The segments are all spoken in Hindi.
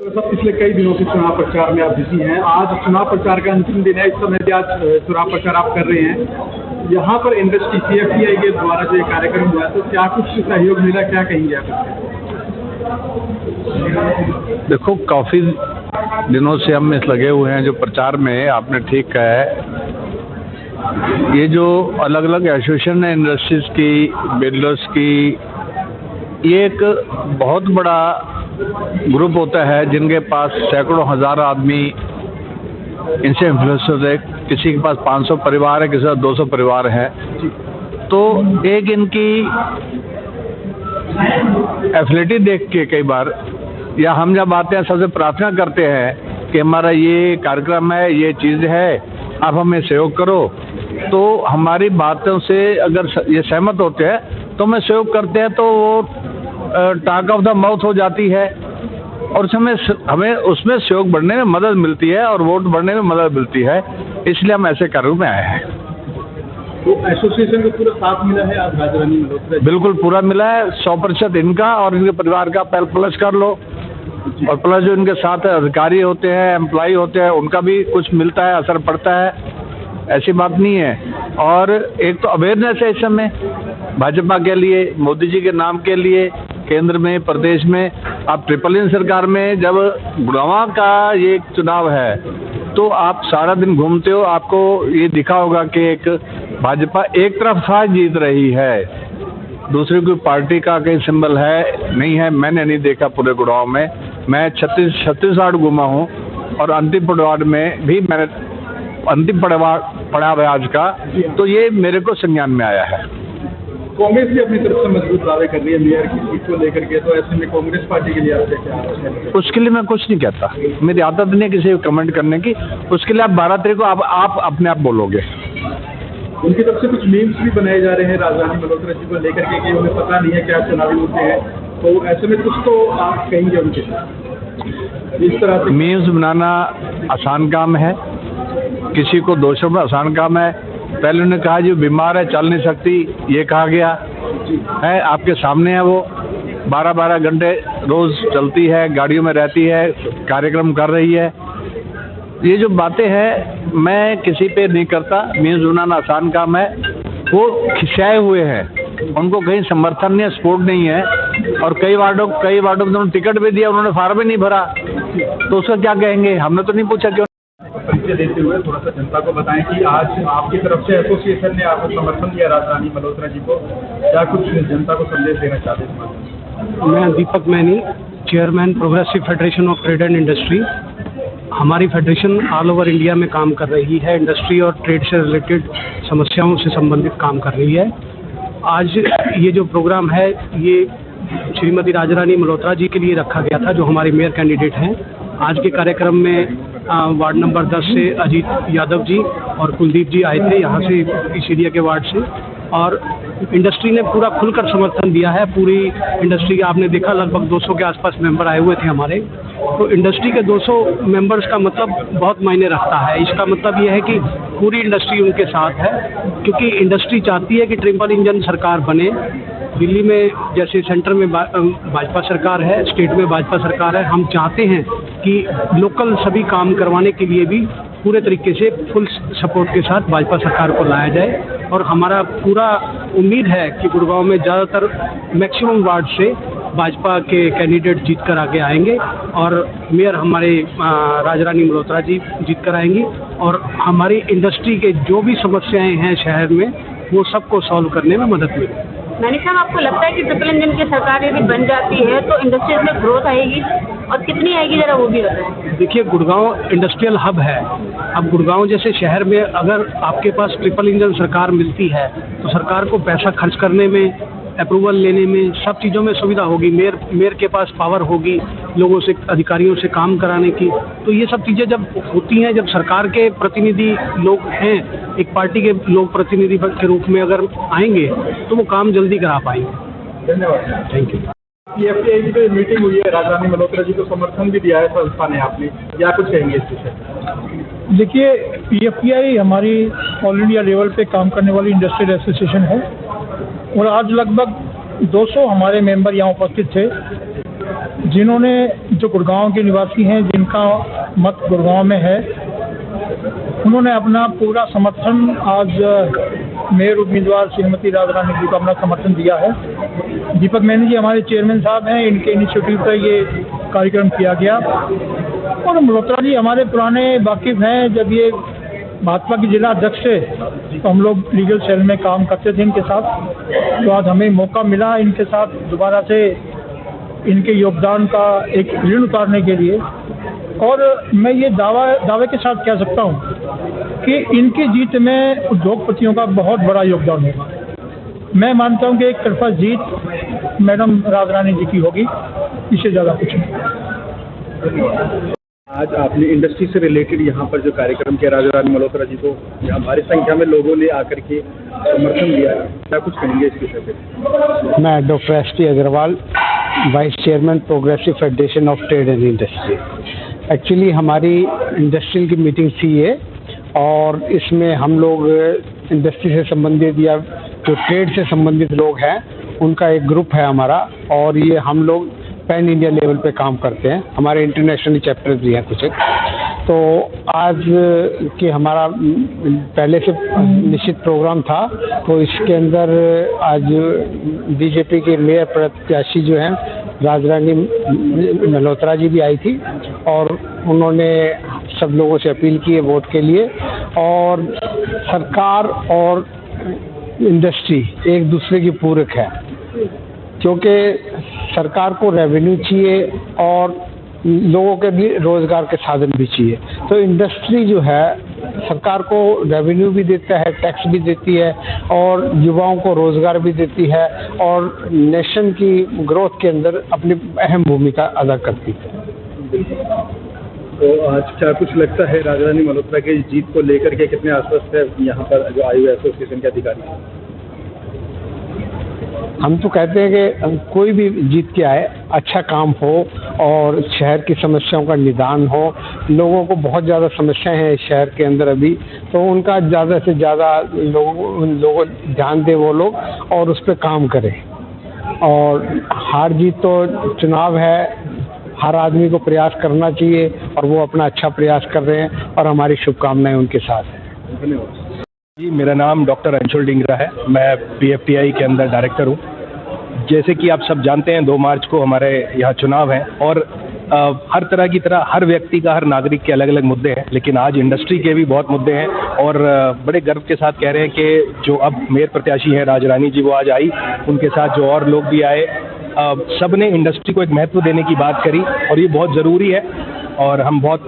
सब पिछले कई दिनों से चुनाव प्रचार में आप बिजी हैं। आज चुनाव प्रचार का अंतिम दिन है। इस समय भी आज चुनाव प्रचार आप कर रहे हैं। यहाँ पर इंडस्ट्री CFTI के द्वारा जो ये कार्यक्रम हुआ तो क्या कुछ सहयोग मिला, क्या कहेंगे आप? देखो, काफ़ी दिनों से हम इस लगे हुए हैं जो प्रचार में, आपने ठीक कहा है। ये जो अलग अलग एसोसिएशन है इंडस्ट्रीज की, बिल्डर्स की, ये एक बहुत बड़ा ग्रुप होता है जिनके पास सैकड़ों हजार आदमी इनसे इन्फ्लुएंसर है। किसी के पास 500 परिवार है, किसी के पास 200 परिवार है। तो एक इनकी एफिलिटी देख के कई बार, या हम जब आते हैं सबसे प्रार्थना करते हैं कि हमारा ये कार्यक्रम है, ये चीज़ है, आप हमें सहयोग करो। तो हमारी बातों से अगर ये सहमत होते हैं तो हमें सहयोग करते हैं, तो वो टॉक ऑफ द माउथ हो जाती है और हमें उसमें सहयोग बढ़ने में मदद मिलती है और वोट बढ़ने में मदद मिलती है। इसलिए हम ऐसे कार्यक्रम में आए हैं। तो एसोसिएशन को पूरा साथ मिला है आज राजरानी मल्होत्रा? बिल्कुल पूरा मिला है। 100% इनका और इनके परिवार का प्लस कर लो, और प्लस जो इनके साथ अधिकारी होते हैं, एम्प्लॉय होते हैं, उनका भी कुछ मिलता है, असर पड़ता है। ऐसी बात नहीं है। और एक तो अवेयरनेस है इस समय भाजपा के लिए, मोदी जी के नाम के लिए, केंद्र में, प्रदेश में। आप ट्रिपल सरकार में जब गुड़गांव का ये चुनाव है तो आप सारा दिन घूमते हो, आपको ये दिखा होगा कि एक भाजपा एक तरफा जीत रही है, दूसरी कोई पार्टी का कहीं सिंबल है नहीं है। मैंने नहीं देखा पूरे गुड़गांव में। मैं 36 घूमा हूँ और अंतिम पड़ाव में भी मैंने अंतिम पड़ाव है आज का, तो ये मेरे को संज्ञान में आया है। कांग्रेस भी अपनी तरफ से मजबूत दावे कर रही है मेयर की सीट को लेकर के, तो ऐसे में कांग्रेस पार्टी के लिए आपसे क्या? उसके लिए मैं कुछ नहीं कहता, मेरी आदत नहीं है किसी को कमेंट करने की। उसके लिए आप 12 तारीख को आप अपने आप बोलोगे। उनकी तरफ से कुछ मीम्स भी बनाए जा रहे हैं राजरानी मल्होत्रा जी को लेकर के कि उन्हें पता नहीं है क्या चुनावी मुद्दे हैं, तो ऐसे में कुछ तो आप कहेंगे उनके इस तरह से? मीम्स बनाना आसान काम है, किसी को दोषों में आसान काम है। पहले उन्होंने कहा जो बीमार है, चल नहीं सकती, ये कहा गया है, आपके सामने है। वो 12-12 घंटे रोज चलती है, गाड़ियों में रहती है, कार्यक्रम कर रही है। ये जो बातें हैं मैं किसी पे नहीं करता। मीम्स बनाना आसान काम है। वो खिंचाए हुए हैं, उनको कहीं समर्थन नहीं है, सपोर्ट नहीं है। और कई वार्डों में उन्होंने टिकट भी दिया, उन्होंने फार्म भी नहीं भरा, तो उसका क्या कहेंगे? हमने तो नहीं पूछा क्यों। परिचय देते हुए थोड़ा सा जनता को बताएं कि आज आपकी तरफ से एसोसिएशन ने आपको समर्थन दिया राजरानी मल्होत्रा जी को, क्या कुछ जनता को संदेश देना चाहते हैं? मैं Deepak Maini, chairman progressive federation of trade and industry. हमारी फेडरेशन ऑल ओवर इंडिया में काम कर रही है, इंडस्ट्री और ट्रेड से रिलेटेड समस्याओं से संबंधित काम कर रही है। आज ये जो प्रोग्राम है ये श्रीमती राजरानी मल्होत्रा जी के लिए रखा गया था, जो हमारे मेयर कैंडिडेट हैं। आज के कार्यक्रम में वार्ड नंबर 10 से अजीत यादव जी और कुलदीप जी आए थे, यहाँ से इस एरिया के वार्ड से, और इंडस्ट्री ने पूरा खुलकर समर्थन दिया है। पूरी इंडस्ट्री, आपने देखा लगभग 200 के आसपास मेंबर आए हुए थे हमारे। तो इंडस्ट्री के 200 मेंबर्स का मतलब बहुत मायने रखता है। इसका मतलब ये है कि पूरी इंडस्ट्री उनके साथ है, क्योंकि इंडस्ट्री चाहती है कि ट्रिपल इंजन सरकार बने। दिल्ली में जैसे सेंटर में भाजपा सरकार है, स्टेट में भाजपा सरकार है। हम चाहते हैं कि लोकल सभी काम करवाने के लिए भी पूरे तरीके से फुल सपोर्ट के साथ भाजपा सरकार को लाया जाए। और हमारा पूरा उम्मीद है कि गुड़गांव में ज़्यादातर मैक्सिमम वार्ड से भाजपा के कैंडिडेट जीत कर आगे आएंगे और मेयर हमारे राजरानी मल्होत्रा जी जीत कर आएंगी। और हमारी इंडस्ट्री के जो भी समस्याएं हैं शहर में, वो सबको सॉल्व करने में मदद मिलेगी। मैनी साहब, आपको लगता है कि ट्रिपल इंजन की सरकार यदि बन जाती है तो इंडस्ट्रीज में ग्रोथ आएगी, और कितनी आएगी जरा वो भी बताएं? देखिए, गुड़गांव इंडस्ट्रियल हब है। अब गुड़गांव जैसे शहर में अगर आपके पास ट्रिपल इंजन सरकार मिलती है तो सरकार को पैसा खर्च करने में, अप्रूवल लेने में, सब चीज़ों में सुविधा होगी। मेयर के पास पावर होगी लोगों से, अधिकारियों से काम कराने की। तो ये सब चीज़ें जब होती हैं, जब सरकार के प्रतिनिधि लोग हैं, एक पार्टी के लोग प्रतिनिधि के रूप में अगर आएंगे तो वो काम जल्दी करा पाएंगे। धन्यवाद, थैंक यू। CFTI की जो मीटिंग हुई है, राजरानी मल्होत्रा जी को समर्थन भी दिया है संस्था ने, आपने क्या कुछ कहेंगे इस विषय? देखिए, CFTI हमारी ऑल इंडिया लेवल पे काम करने वाली इंडस्ट्रियल एसोसिएशन है और आज लगभग 200 हमारे मेंबर यहाँ उपस्थित थे, जिन्होंने जो गुड़गांव के निवासी हैं, जिनका मत गुड़गांव में है, उन्होंने अपना पूरा समर्थन आज मेयर उम्मीदवार श्रीमती राधा रानी जी को अपना समर्थन दिया है। दीपक मैनी जी हमारे चेयरमैन साहब हैं, इनके इनिशिएटिव पर ये कार्यक्रम किया गया। और मल्होत्रा जी हमारे पुराने वाकिफ हैं, जब ये भाजपा के जिला अध्यक्ष थे तो हम लोग लीगल सेल में काम करते थे इनके साथ। तो आज हमें मौका मिला इनके साथ दोबारा से इनके योगदान का एक ऋण उतारने के लिए। और मैं ये दावे के साथ कह सकता हूँ कि इनकी जीत में उद्योगपतियों का बहुत बड़ा योगदान होगा। मैं मानता हूँ कि एक तरफा जीत मैडम राधा रानी जी की होगी, इससे ज़्यादा कुछ नहीं। आज आपने इंडस्ट्री से रिलेटेड यहाँ पर जो कार्यक्रम किया, राधा रानी मल्होत्रा जी को यहाँ भारी संख्या में लोगों ने आकर के समर्थन दिया, क्या कुछ कहेंगे इस विषय पे? मैं doctor S T. Agarwal, vice chairman progressive federation of trade and industry. Actually हमारी इंडस्ट्रियल की मीटिंग थी ये, और इसमें हम लोग इंडस्ट्री से संबंधित या जो ट्रेड से संबंधित लोग हैं उनका एक ग्रुप है हमारा, और ये हम लोग पैन इंडिया लेवल पे काम करते हैं। हमारे इंटरनेशनल चैप्टर्स भी हैं कुछ। तो आज के हमारा पहले से निश्चित प्रोग्राम था, तो इसके अंदर आज बीजेपी के मेयर प्रत्याशी जो हैं राधा रानी मल्होत्रा जी भी आई थी, और उन्होंने सब लोगों से अपील की है वोट के लिए। और सरकार और इंडस्ट्री एक दूसरे की पूरक है, क्योंकि सरकार को रेवेन्यू चाहिए और लोगों के भी रोज़गार के साधन भी चाहिए। तो इंडस्ट्री जो है सरकार को रेवेन्यू भी देता है, टैक्स भी देती है, और युवाओं को रोज़गार भी देती है, और नेशन की ग्रोथ के अंदर अपनी अहम भूमिका अदा करती है। तो आज क्या कुछ लगता है राधा रानी मल्होत्रा की जीत को लेकर के कितने आश्वस्त है यहाँ पर जो आयु एसोसिएशन के अधिकारी? हम तो कहते हैं कि कोई भी जीत के आए, अच्छा काम हो और शहर की समस्याओं का निदान हो। लोगों को बहुत ज़्यादा समस्याएं हैं इस शहर के अंदर अभी, तो उनका ज़्यादा से ज़्यादा लोगों ध्यान दें वो लोग, और उस पर काम करें। और हार जीत तो चुनाव है, हर आदमी को प्रयास करना चाहिए, और वो अपना अच्छा प्रयास कर रहे हैं, और हमारी शुभकामनाएं उनके साथ हैं। धन्यवाद जी। मेरा नाम डॉक्टर अंशुल डिंगरा है, मैं PFTI के अंदर डायरेक्टर हूँ। जैसे कि आप सब जानते हैं 2 मार्च को हमारे यहाँ चुनाव है, और हर तरह की तरह हर व्यक्ति का, हर नागरिक के अलग अलग मुद्दे हैं, लेकिन आज इंडस्ट्री के भी बहुत मुद्दे हैं। और बड़े गर्व के साथ कह रहे हैं कि जो अब मेयर प्रत्याशी हैं राधा रानी जी, वो आज आई, उनके साथ जो और लोग भी आए, सब ने इंडस्ट्री को एक महत्व देने की बात करी, और ये बहुत ज़रूरी है। और हम बहुत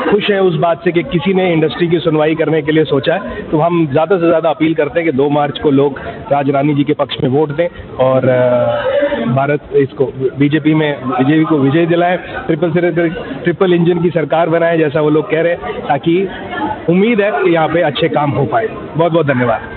खुश हैं उस बात से कि किसी ने इंडस्ट्री की सुनवाई करने के लिए सोचा है। तो हम ज़्यादा से ज़्यादा अपील करते हैं कि 2 मार्च को लोग राधा रानी जी के पक्ष में वोट दें, और भारत इसको बीजेपी को विजय दिलाएं, ट्रिपल इंजन की सरकार बनाएं, जैसा वो लोग कह रहे हैं, ताकि उम्मीद है कि यहाँ पे अच्छे काम हो पाए। बहुत बहुत धन्यवाद।